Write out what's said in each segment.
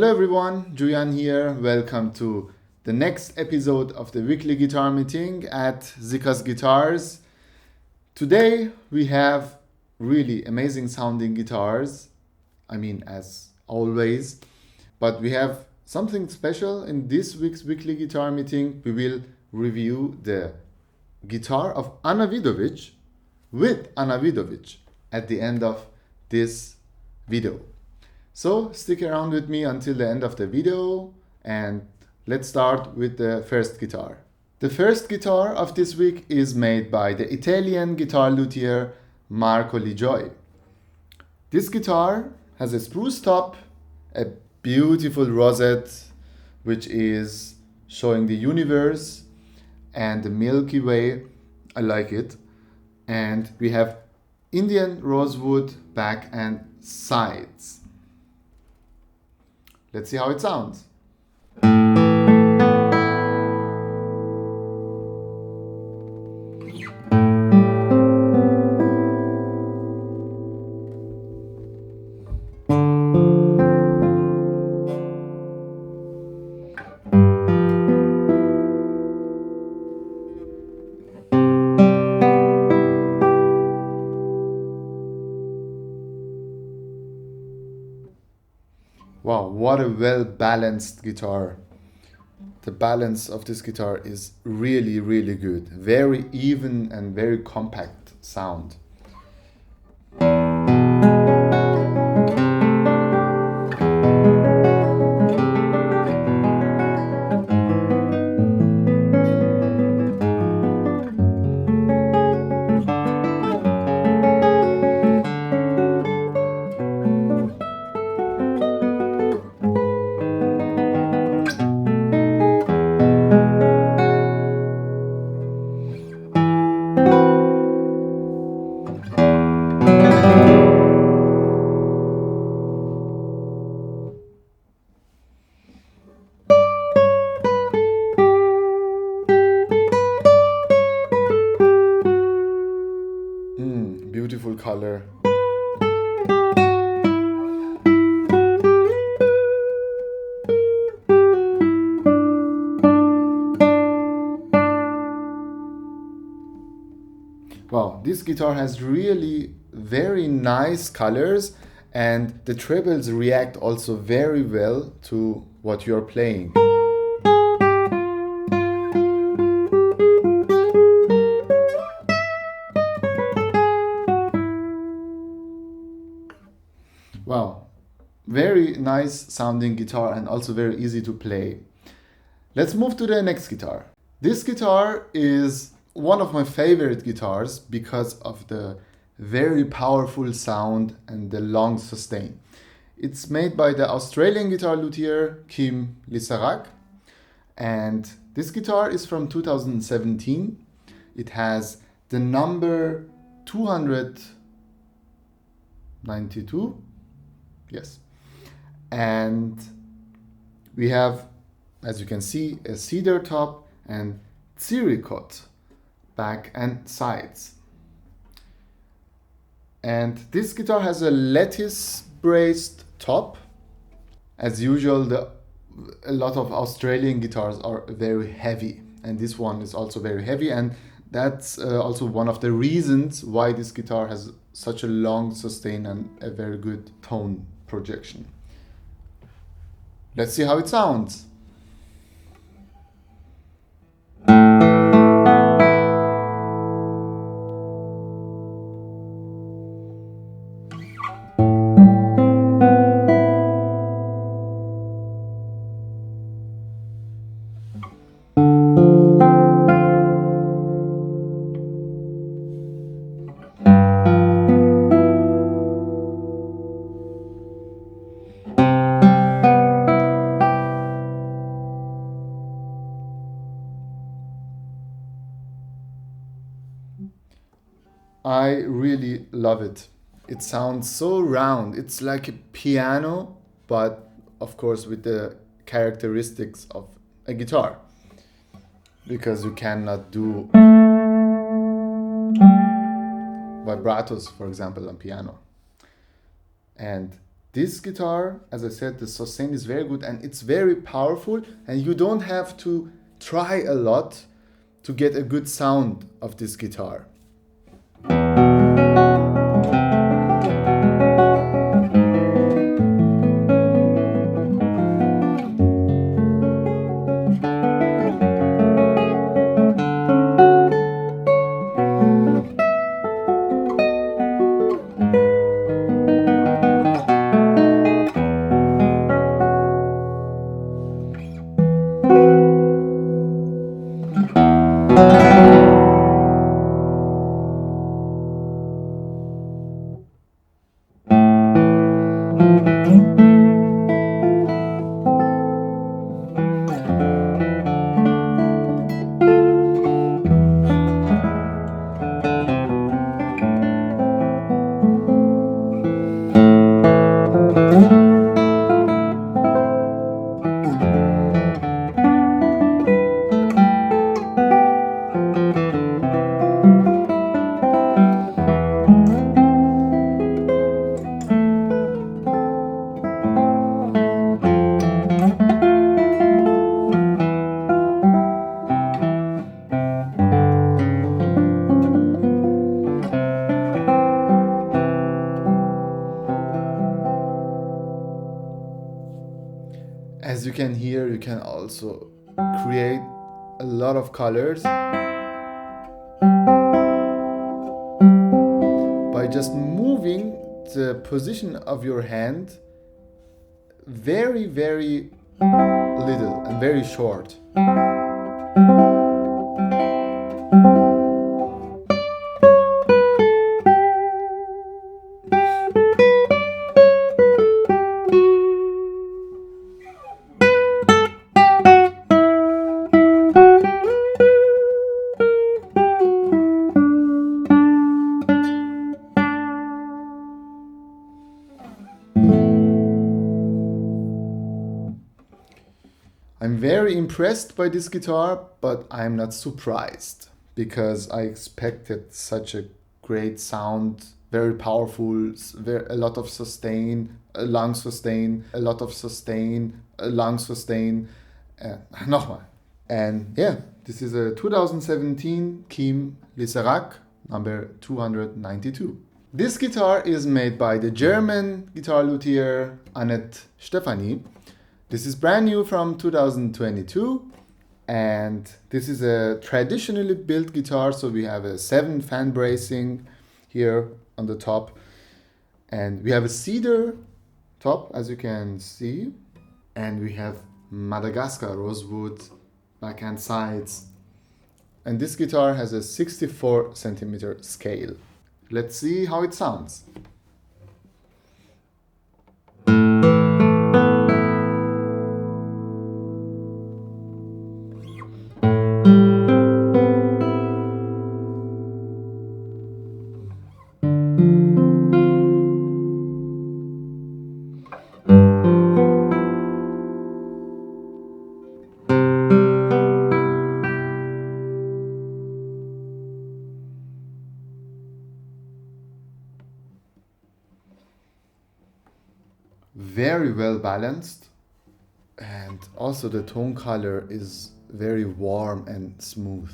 Hello everyone, Jouyan here. Welcome to the next episode of the weekly guitar meeting at Siccas Guitars. Today we have really amazing sounding guitars, as always, but we have something special in this week's weekly guitar meeting. We will review the guitar of Anna Vidovic with Anna Vidovic at the end of this video. So stick around with me until the end of the video and let's start with the first guitar. The first guitar of this week is made by the Italian guitar luthier Marco Lijoi. This guitar has a spruce top, a beautiful rosette which is showing the universe and the Milky Way. I like it. And we have Indian rosewood back and sides. Let's see how it sounds. Wow, what a well-balanced guitar. The balance of this guitar is really, really good. Very even and very compact sound. Beautiful color. Wow, this guitar has really very nice colors and the trebles react also very well to what you're playing. Wow, very nice sounding guitar and also very easy to play. Let's move to the next guitar. This guitar is one of my favorite guitars because of the very powerful sound and the long sustain. It's made by the Australian guitar luthier Kim Lissarrague, and this guitar is from 2017. It has the number 292. Yes. And we have, as you can see, a cedar top and ziricot back and sides. And this guitar has a lattice braced top. As usual, a lot of Australian guitars are very heavy, and this one is also very heavy, and that's also one of the reasons why this guitar has such a long sustain and a very good tone projection. Let's see how it sounds. I really love it. It sounds so round. It's like a piano, but of course with the characteristics of a guitar. Because you cannot do vibratos, for example, on piano. And This guitar, as I said, the sustain is very good and it's very powerful, and you don't have to try a lot to get a good sound of this guitar. As you can hear, you can also create a lot of colors by just moving the position of your hand very, very little and very short. I'm very impressed by this guitar, but I'm not surprised because I expected such a great sound, very powerful, a lot of sustain, a long sustain, a lot of sustain, a long sustain, nochmal. And yeah, this is a 2017 Kim Lissarrague number 292. This guitar is made by the German guitar luthier Annette Stephany. This is brand new from 2022, and this is a traditionally built guitar. So we have a 7 fan bracing here on the top, and we have a cedar top, as you can see, and we have Madagascar rosewood backhand sides, and this guitar has a 64 centimeter scale. Let's see how it sounds. Very well balanced, and also the tone color is very warm and smooth.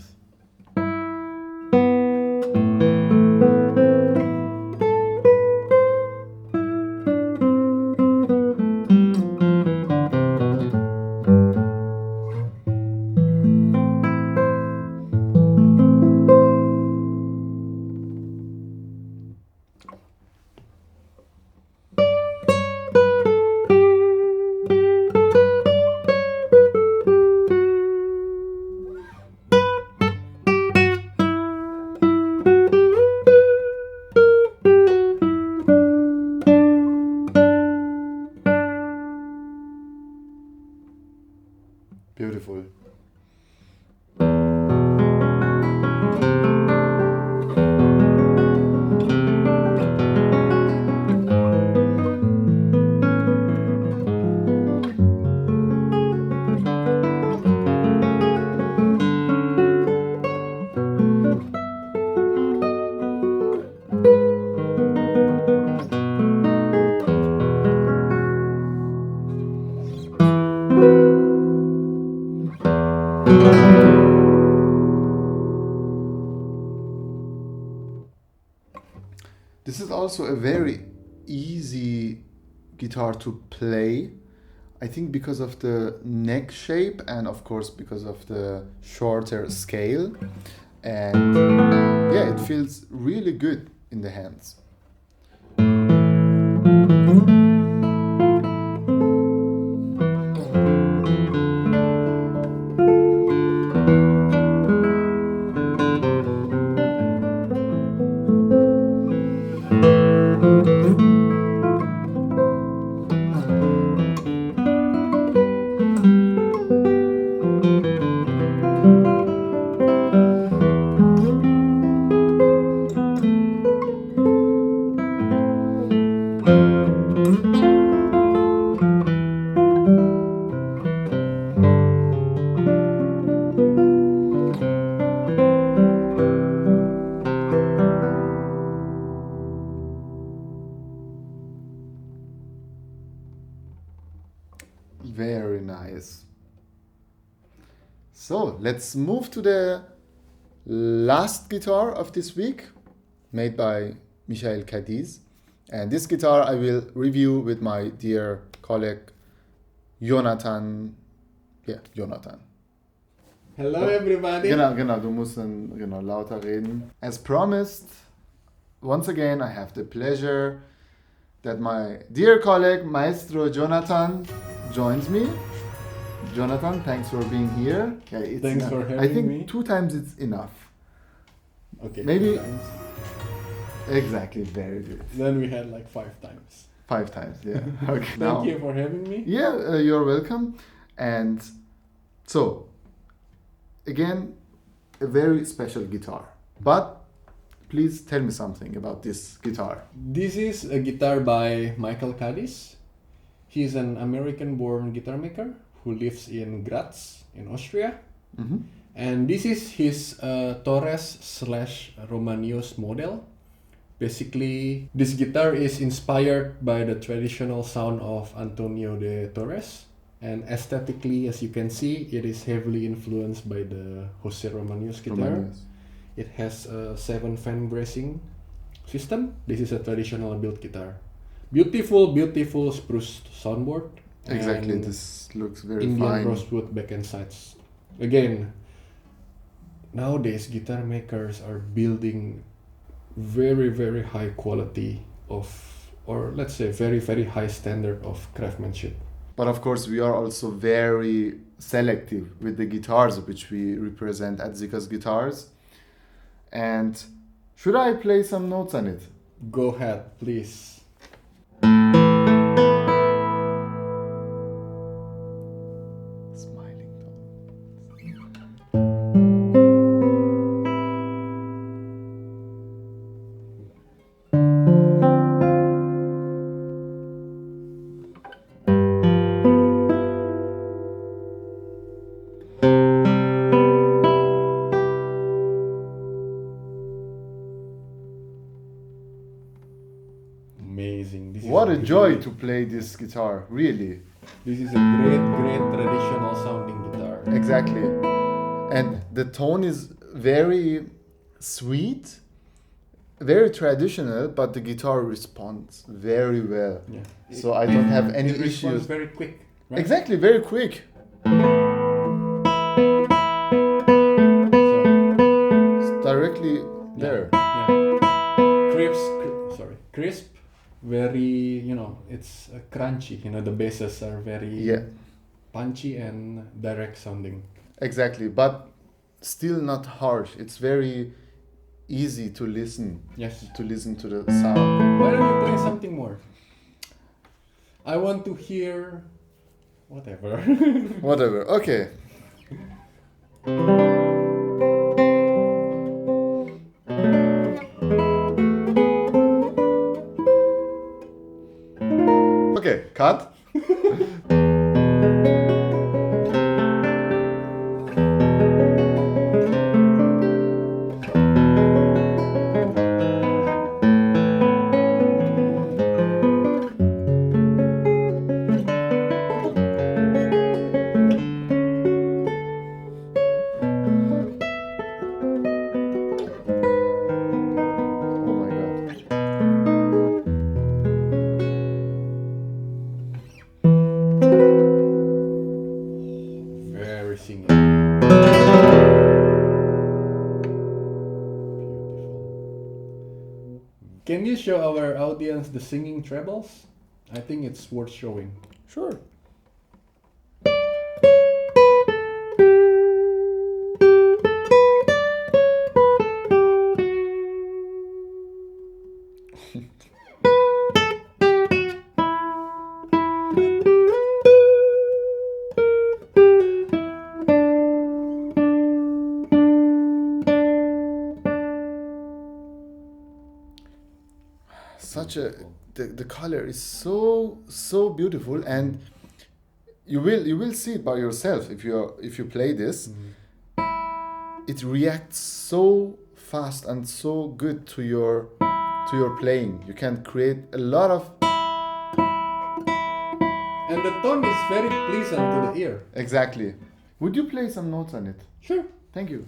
also a very easy guitar to play. I think because of the neck shape and of course because of the shorter scale. And yeah, it feels really good in the hands. Very nice. So let's move to the last guitar of this week, made by Cadiz. And this guitar I will review with my dear colleague Jonathan. Yeah, Jonathan. Hello everybody. Genau, du musst dann lauter reden. As promised, once again I have the pleasure that my dear colleague Maestro Jonathan joins me. Jonathan, thanks for being here. Okay, Thanks for having me. I think 2 times it's enough. Okay. Maybe. 2 times. Exactly, very good. Then we had like 5 times. 5 times, yeah. Okay. Thank you for having me. Yeah, you're welcome. And so, again, a very special guitar. But please tell me something about this guitar. This is a guitar by Michael Cadiz. He's an American-born guitar maker who lives in Graz in Austria. Mm-hmm. And this is his Torres/Romanillos model. Basically, this guitar is inspired by the traditional sound of Antonio de Torres. And aesthetically, as you can see, it is heavily influenced by the Jose Romanillos guitar. It has a 7-fan bracing system. This is a traditional built guitar. Beautiful spruce soundboard. Exactly, this looks very Indian fine. rosewood back and sides. Again, nowadays guitar makers are building very high quality of, or let's say very high standard of craftsmanship. But of course, we are also very selective with the guitars which we represent at Siccas Guitars. And should I play some notes on it? Go ahead, please. Smiling Amazing. This What is a joy to play this guitar, really. This is a great traditional sounding guitar. Exactly. And the tone is very sweet, very traditional, but the guitar responds very well. Yeah. So I don't have any It responds issues. very quick. Right? Exactly, very quick. So, It's directly there. Yeah. Crisp, very, it's crunchy. The basses are very Yeah, punchy and direct sounding. exactly. But still not harsh. It's very easy to listen. Yes. To listen to the sound. Why don't you play something more? I want to hear whatever. Whatever. Okay. Okay, cut. Oh my god. you show our audience the singing trebles? I think it's worth showing. Sure. Such a the color is so beautiful, and you will see it by yourself if you play this. It reacts so fast and so good to your playing. You can create a lot of, and the tone is very pleasant to the ear. exactly. Would you play some notes on it? Sure. Thank you.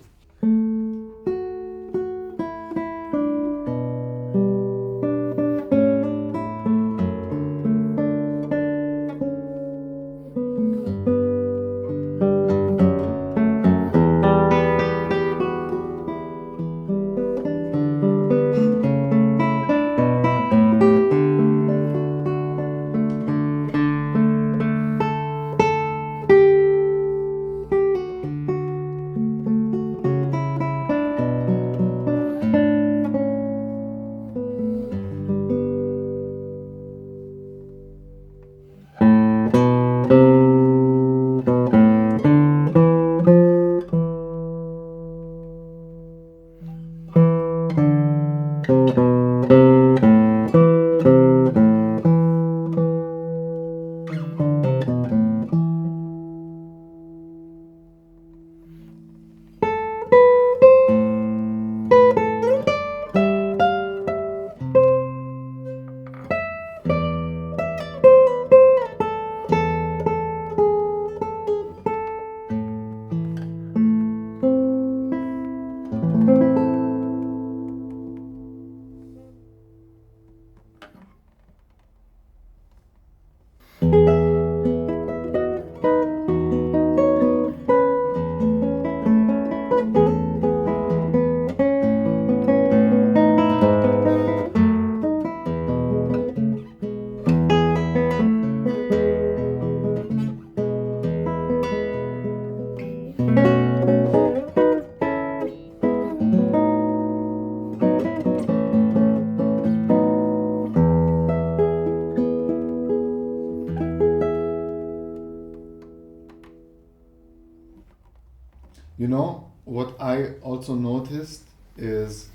You know, what I also noticed is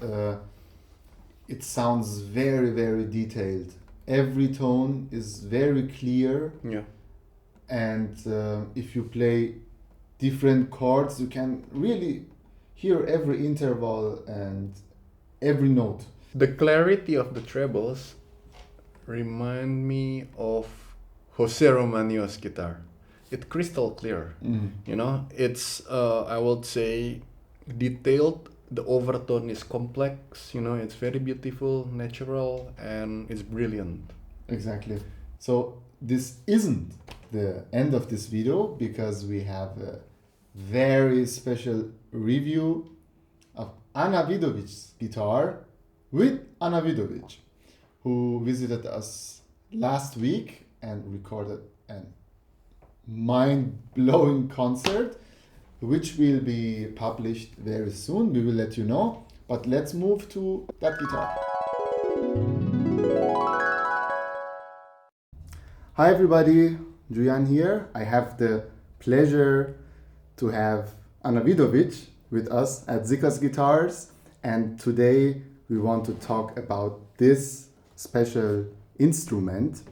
it sounds very, very detailed. Every tone is very clear, Yeah. and if you play different chords, you can really hear every interval and every note. The clarity of the trebles remind me of Jose Romanillos' guitar. It's crystal clear. You know, it's I would say detailed. The overtone is complex. You know, it's very beautiful, natural, and it's brilliant. Exactly. So this isn't the end of this video, because we have a very special review of Anna Vidovic's guitar with Anna Vidovic, who visited us last week and recorded an mind-blowing concert, which will be published very soon. We will let you know, but let's move to that guitar. Hi everybody, Jouyan here. I have the pleasure to have Anna Vidovic with us at Siccas Guitars, and today we want to talk about this special instrument,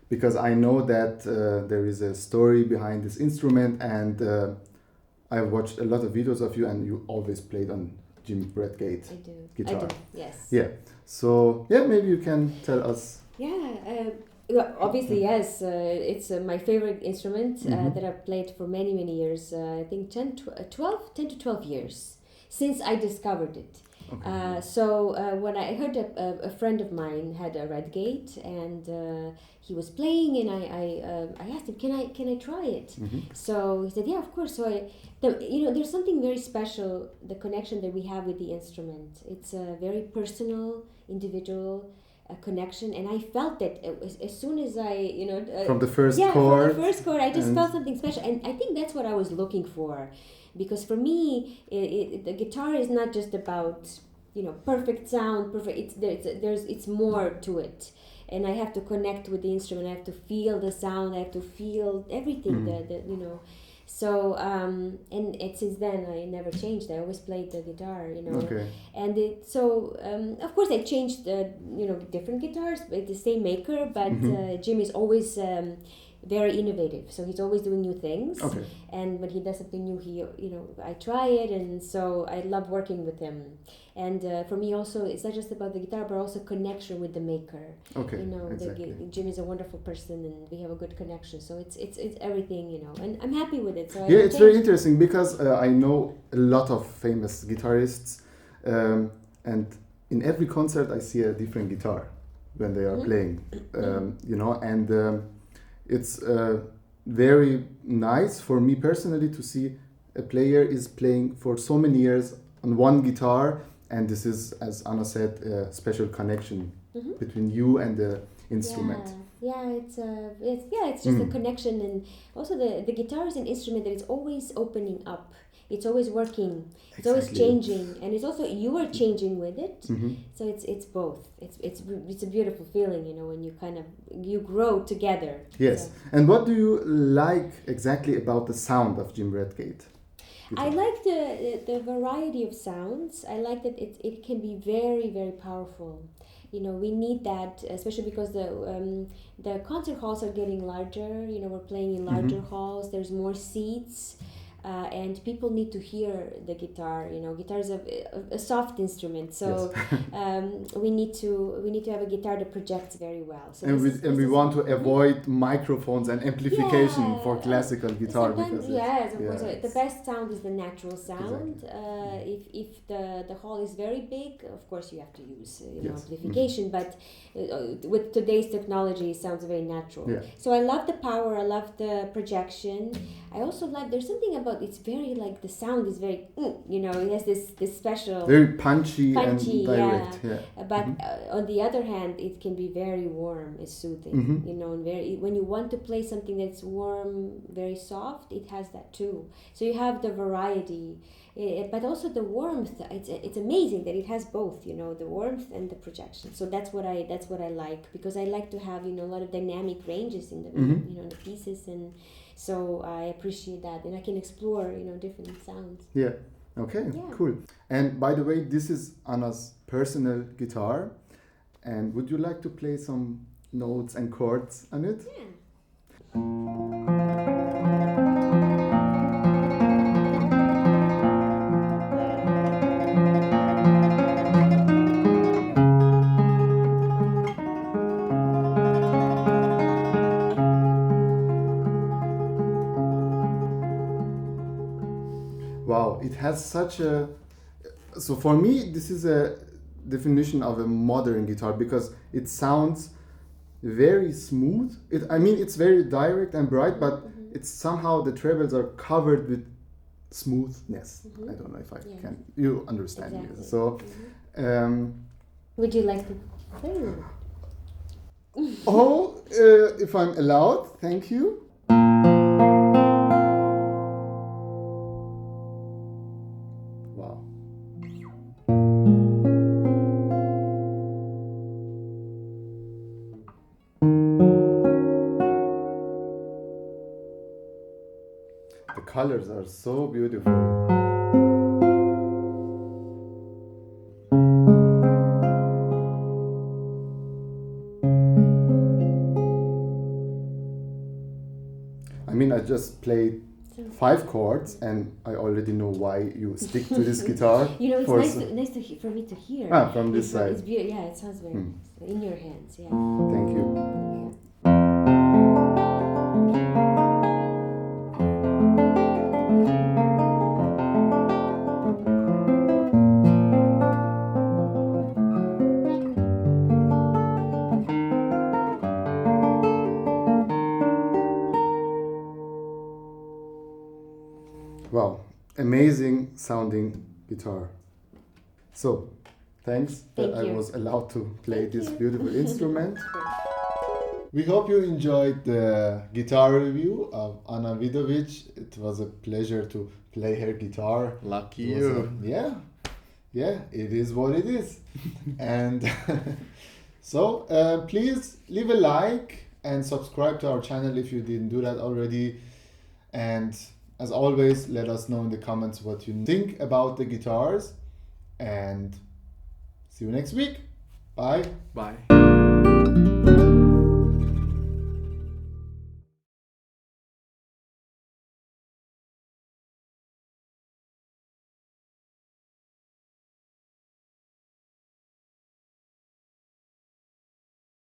because I know that there is a story behind this instrument, and I've watched a lot of videos of you, and you always played on Jim Redgate guitar. I do, yes. Yeah. So yeah, maybe you can tell us. Yeah, obviously, yes. It's my favorite instrument that I've played for many, many years. I think 10 to 12 years since I discovered it. Okay. So when I heard a friend of mine had a Redgate, and he was playing, and I asked him, can I try it? So he said, yeah, of course. So there's something very special, the connection that we have with the instrument. It's very personal, individual. a connection, and I felt that as soon as I, from the first yeah, chord. from the first chord, I just and- felt something special, and I think that's what I was looking for, because for me, the guitar is not just about perfect sound, perfect. It's more to it, and I have to connect with the instrument. I have to feel the sound. I have to feel everything. So since then I never changed. I always played the guitar, Okay. And of course I changed different guitars, but the same maker. But Jim is always very innovative, so he's always doing new things. Okay. And when he does something new, I try it, and so I love working with him. And for me also, it's not just about the guitar, but also connection with the maker. Okay. Exactly. Jim is a wonderful person, and we have a good connection. So it's everything, and I'm happy with it. So Yeah, it's very interesting because I know a lot of famous guitarists, and in every concert I see a different guitar when they are playing, and it's very nice for me personally to see a player is playing for so many years on one guitar, and this is, as Anna said, a special connection between you and the instrument. It's just a connection, and also the guitar is an instrument that is always opening up. It's always working. It's always changing, and it's also you are changing with it. So it's both. It's a beautiful feeling, when you grow together. Yes. So. And what do you like exactly about the sound of Jim Redgate? I like the variety of sounds. I like that it can be very, very powerful. We need that, especially because the concert halls are getting larger. We're playing in larger halls. There's more seats. And people need to hear the guitar. Guitar is a soft instrument, so we need to have a guitar that projects very well. So we want to avoid microphones and amplification for classical guitar because the best sound is the natural sound. Exactly. If the hall is very big, of course you have to use amplification. But with today's technology, it sounds very natural. Yeah. So I love the power. I love the projection. I also like. There's something about it's very the sound is very it has this special very punchy and direct. But on the other hand, it can be very warm. It's soothing, and very when you want to play something that's warm, very soft, it has that too. So you have the variety, but also the warmth. It's amazing that it has both, the warmth and the projection. So that's what I like, because I like to have a lot of dynamic ranges in the in the pieces, and so I appreciate that, and I can explore different sounds. Yeah. Okay. Yeah. Cool. And by the way, this is Anna's personal guitar, and would you like to play some notes and chords on it? Yeah. Wow, it has such a... So for me, this is a definition of a modern guitar because it sounds very smooth. It's very direct and bright, but it's somehow the trebles are covered with smoothness. I don't know if I can... You understand me. Exactly. So... Would you like to play? If I'm allowed, thank you. Wow. The colors are so beautiful. I just played 5 chords, and I already know why you stick to this guitar. It's nice for me to hear. From this side. It's beautiful. Yeah, it sounds very nice. In your hands. Yeah. Thank you. Wow, amazing sounding guitar. So, Thanks that Thank I you. was allowed to play Thank this you. beautiful instrument. We hope you enjoyed the guitar review of Anna Vidovic. It was a pleasure to play her guitar. Lucky It was you. yeah, it is what it is. And so please leave a like and subscribe to our channel if you didn't do that already. And as always, let us know in the comments what you think about the guitars. And see you next week. Bye. Bye.